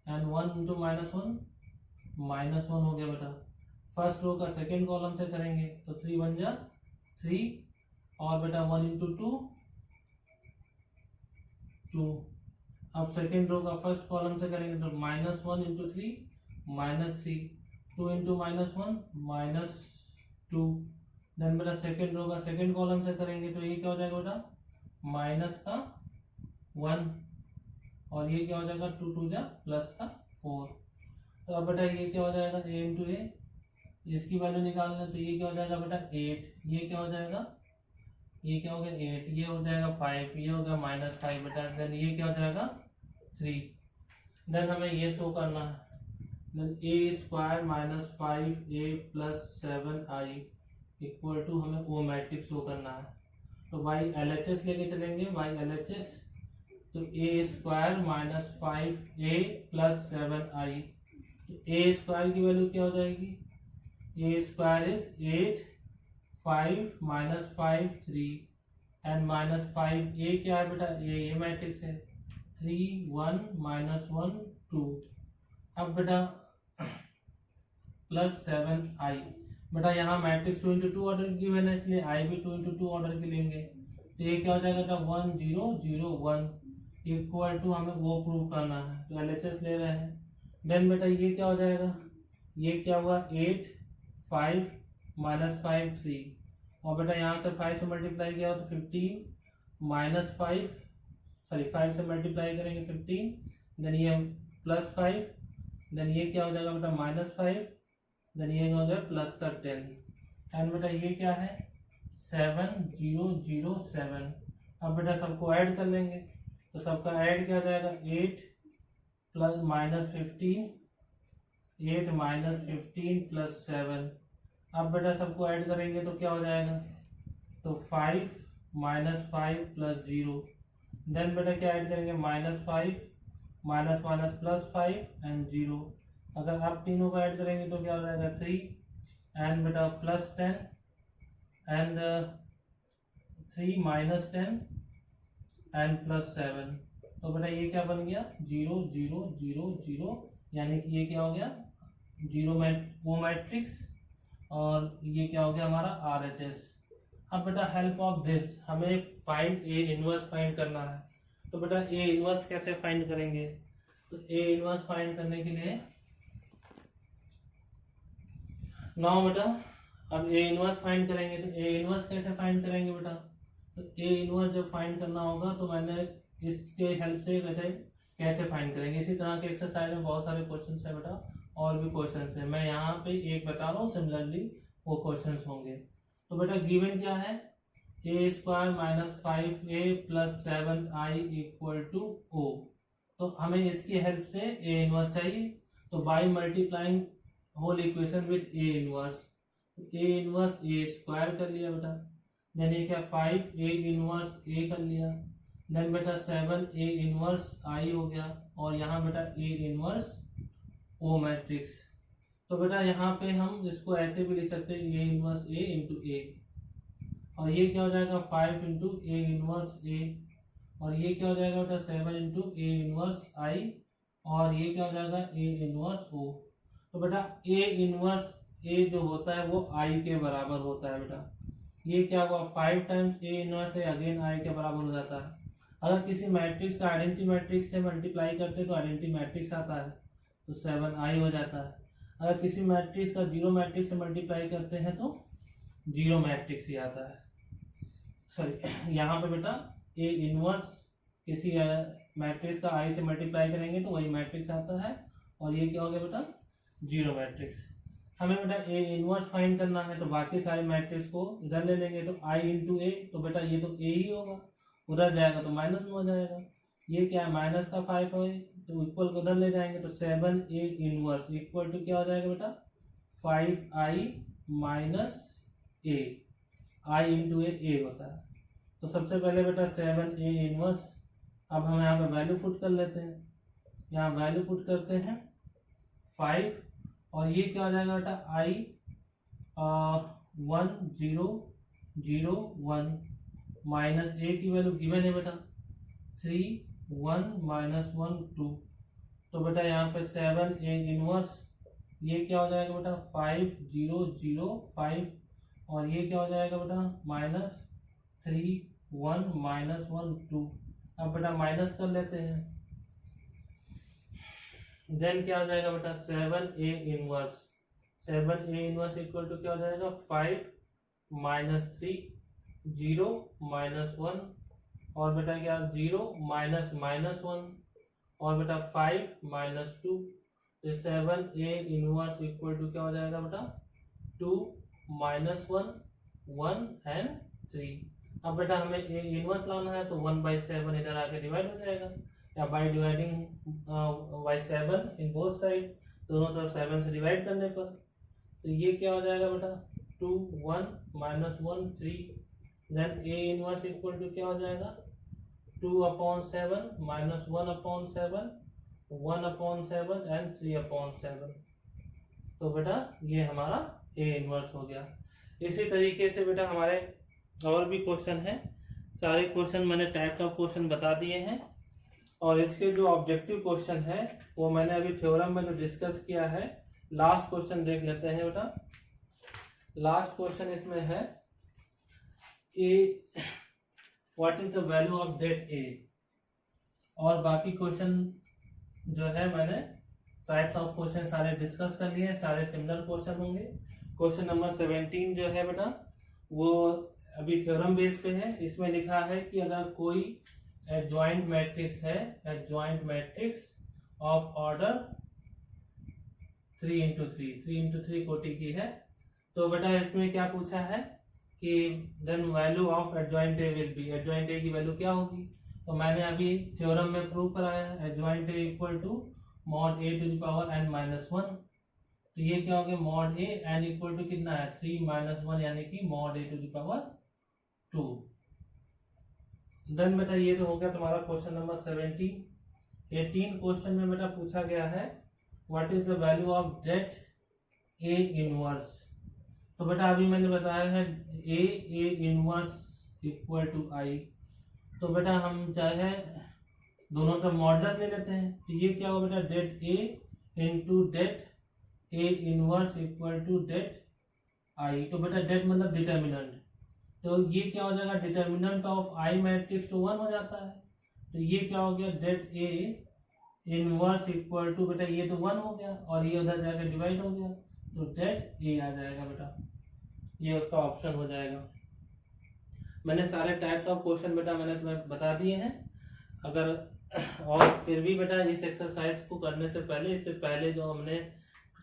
एंड 1 इंटू -1 हो गया बेटा। फर्स्ट रो का सेकेंड कॉलम से करेंगे, तो 3 1 जा 3 और बेटा 1 इंटू 2। अब सेकेंड रो का फर्स्ट कॉलम से करेंगे, तो -1 इंटू 3 -3 2 इंटू -1 -2। देन बेटा सेकेंड रो का सेकेंड कॉलम से करेंगे, तो ये क्या हो जाएगा बेटा -1 और ये क्या हो जाएगा 2 2 जा +4। तो अब बेटा ये क्या हो जाएगा a इंटू ए, इसकी वैल्यू निकालना, तो ये क्या हो जाएगा बेटा 8, ये क्या हो जाएगा ये क्या हो गया 8, ये हो जाएगा 5, ये हो गया -5 बेटा। देन ये क्या हो जाएगा 3। देन हमें ये शो करना है, then a square -5a + 7i equal to हमें ओ मैट्रिक्स शो करना है। तो बाई LHS लेके चलेंगे, बाई LHS। तो a स्क्वायर -5a + 7i, तो a स्क्वायर की वैल्यू क्या हो जाएगी, a square is 8 5 -5 3 and -5a क्या है बेटा ये मैट्रिक्स है 3 1 -1 2। अब बेटा +7i, बेटा यहाँ मैट्रिक्स 2 इंटू 2 ऑर्डर की है, इसलिए i भी 2 इंटू 2 ऑर्डर की लेंगे। तो ये क्या हो जाएगा बेटा 1 0 0 1 इक्वल टू हमें वो प्रूव करना है, तो LHS ले रहे हैं। देन बेटा ये क्या हो जाएगा, ये क्या हुआ 8 5 -5 3 और बेटा यहाँ से 5 से मल्टीप्लाई किया तो 15 -5 सॉरी 5 से मल्टीप्लाई करेंगे 15, देन ये +5, देन ये क्या हो जाएगा बेटा -5, देन ये हो गया +10 एंड बेटा ये क्या है 7 0 0 7। अब बेटा सबको ऐड कर लेंगे, तो सबका ऐड क्या हो जाएगा 8 प्लस माइनस 15, 8 माइनस 15 प्लस 7। अब बेटा सबको ऐड करेंगे तो क्या हो जाएगा, तो 5 माइनस 5 प्लस 0। देन बेटा क्या ऐड करेंगे -5 माइनस माइनस प्लस 5 एंड 0। अगर आप तीनों को ऐड करेंगे तो क्या हो जाएगा 3 एंड बेटा plus 10 and 3 minus 10 and plus 7। तो बेटा ये क्या बन गया 0 0 0 0, यानी कि ये क्या हो गया जीरो वो मैट्रिक्स, और ये क्या हो गया हमारा RHS। अब बेटा हेल्प ऑफ दिस हमें फाइंड ए इनवर्स फाइंड करना है। तो बेटा ए इनवर्स कैसे फाइंड करेंगे, तो ए इनवर्स फाइंड करने के लिए नाउ बेटा अब ए इनवर्स फाइंड करेंगे, तो ए इनवर्स कैसे फाइंड करेंगे बेटा, तो ए इनवर्स जब फाइंड करना होगा तो मैंने इसके हेल्प से बेटा कैसे फाइंड करेंगे। इसी तरह के एक्सरसाइज में बहुत सारे क्वेश्चन है बेटा, और भी क्वेश्चन है, मैं यहाँ पे एक बता रहा हूँ, सिमिलरली वो क्वेश्चन होंगे। तो बेटा गिवन क्या है, A square minus 5a plus 7i equal to O. तो हमें इसकी हेल्प से ए इनवर्स चाहिए, तो by multiplying whole equation with A inverse, A inverse A square कर लिया बेटा, देन ये क्या 5 ए इनवर्स ए कर लिया, देन बेटा 7 ए इनवर्स आई हो गया, और यहाँ बेटा ए इनवर्स ओ मैट्रिक्स। तो बेटा यहाँ पे हम इसको ऐसे भी लिख सकते हैं ए इनवर्स ए इंटू ए, और ये क्या हो जाएगा 5 इंटू ए इनवर्स ए, और ये क्या हो जाएगा बेटा 7 इंटू ए इनवर्स आई, और ये क्या हो जाएगा ए इनवर्स ओ। तो बेटा ए इनवर्स ए जो होता है वो आई के बराबर होता है बेटा, ये क्या हुआ 5 times A inverse A again I के बराबर हो जाता है। अगर किसी मैट्रिक्स का आइडेंटिटी मैट्रिक्स से मल्टीप्लाई करते हैं तो आइडेंटिटी मैट्रिक्स आता है, तो 7i हो जाता है। अगर किसी मैट्रिक्स का जीरो मैट्रिक्स से मल्टीप्लाई करते हैं तो जीरो मैट्रिक्स ही आता है। सॉरी यहाँ पे बेटा ए इनवर्स किसी मैट्रिक्स का आई से मल्टीप्लाई करेंगे तो वही मैट्रिक्स आता है, और ये क्या हो गया बेटा जीरो मैट्रिक्स। हमें बेटा ए इनवर्स फाइंड करना है, तो बाकी सारे मैट्रिक्स को इधर ले लेंगे, तो आई इंटू ए, तो बेटा ये तो ए ही होगा, उधर जाएगा तो माइनस में हो जाएगा, ये क्या है माइनस का 5 है तो इक्वल को उधर ले जाएंगे, तो 7a इनवर्स इक्वल टू क्या हो जाएगा बेटा 5i माइनस ए, आई इंटू ए होता है। तो सबसे पहले बेटा 7a इनवर्स, अब हम यहाँ पे वैल्यू पुट कर लेते हैं, यहाँ वैल्यू पुट करते हैं 5, और ये क्या हो जाएगा बेटा i 1 0 0 1 माइनस ए की वैल्यू गिवन है बेटा 3 1 माइनस 1 2। तो बेटा यहाँ पे 7a इनवर्स, ये क्या हो जाएगा बेटा 5 0 0 5, और ये क्या हो जाएगा बेटा माइनस 3 1 माइनस 1 2। अब बेटा माइनस कर लेते हैं, देन क्या हो जाएगा बेटा 7a inverse, 7a inverse equal to क्या हो जाएगा 5 माइनस 3 0 माइनस 1, और बेटा क्या 0 माइनस माइनस 1, और बेटा 5 माइनस 2, तो 7a इनवर्स इक्वल टू क्या हो जाएगा बेटा 2 माइनस 1 1 एंड 3। अब बेटा हमें ए इनवर्स लाना है, तो 1/7 इधर आके डिवाइड हो जाएगा, या by dividing by 7 in both side, दोनों तरफ 7 से डिवाइड करने पर, तो ये क्या हो जाएगा बेटा 2 1 minus 1 3, then A inverse equal to क्या हो जाएगा 2/7 माइनस 1/7 1/7 एंड 3/7। तो बेटा ये हमारा ए इनवर्स हो गया। इसी तरीके से बेटा हमारे और भी क्वेश्चन है, सारे क्वेश्चन मैंने टाइप्स ऑफ क्वेश्चन बता दिए हैं, और इसके जो ऑब्जेक्टिव क्वेश्चन है वो मैंने अभी थ्योरम में जो डिस्कस किया है। लास्ट क्वेश्चन देख लेते हैं बेटा। लास्ट क्वेश्चन इसमें है A what is the value of det A, और बाकी क्वेश्चन जो है मैंने टाइप्स ऑफ क्वेश्चन सारे डिस्कस कर लिए, सारे सिमिलर क्वेश्चन होंगे। क्वेश्चन नंबर 17 जो है बेटा वो अभी थ्योरम बेस पे है। इसमें लिखा है कि अगर कोई एडजॉइंट मैट्रिक्स है, adjoint matrix of order 3 into 3 कोटि की है, तो बेटा इसमें क्या पूछा है कि then value of adjoint A will be, adjoint A की वैल्यू क्या होगी, तो मैंने अभी थ्योरम में प्रूव कराया है adjoint A equal to mod A to the power n minus one. तो ये क्या हो गया, mod A n equal to कितना है 3 माइनस वन, यानी कि mod A to the power 2। Then बेटा ये तो हो गया तुम्हारा क्वेश्चन नंबर 17। 18 क्वेश्चन में बेटा पूछा गया है what is the value of det A inverse. तो बेटा अभी मैंने बताया है A inverse equal to I. तो बेटा हम चाहे दोनों तरफ मॉडुलस ले लेते हैं, तो ये क्या होगा बेटा det A into det A inverse equal to det I. तो बेटा डेट मतलब डिटर्मिनेंट, तो ये क्या हो जाएगा डिटर्मिनेंट ऑफ आई मैट्रिक्स तो 1 हो जाता है। तो ये क्या हो गया det A inverse equal to बेटा ये तो 1 हो गया और ये उधर जाकर डिवाइड हो गया, तो डेट ए आ जाएगा बेटा, ये उसका ऑप्शन हो जाएगा। मैंने सारे टाइप्स ऑफ क्वेश्चन बेटा मैंने तुम्हें बता दिए हैं। अगर और फिर भी बेटा इस एक्सरसाइज को करने से पहले, इससे पहले जो हमने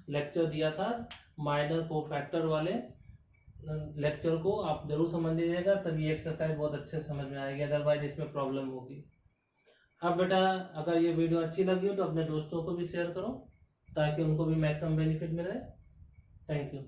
लेक्चर दिया था माइनर कोफैक्टर वाले लेक्चर को आप जरूर समझ लीजिएगा, तब ये एक्सरसाइज बहुत अच्छे से समझ में आएगी, अदरवाइज इसमें प्रॉब्लम होगी। अब बेटा अगर ये वीडियो अच्छी लगी हो तो अपने दोस्तों को भी शेयर करो ताकि उनको भी मैक्सिमम बेनिफिट मिले। Thank you.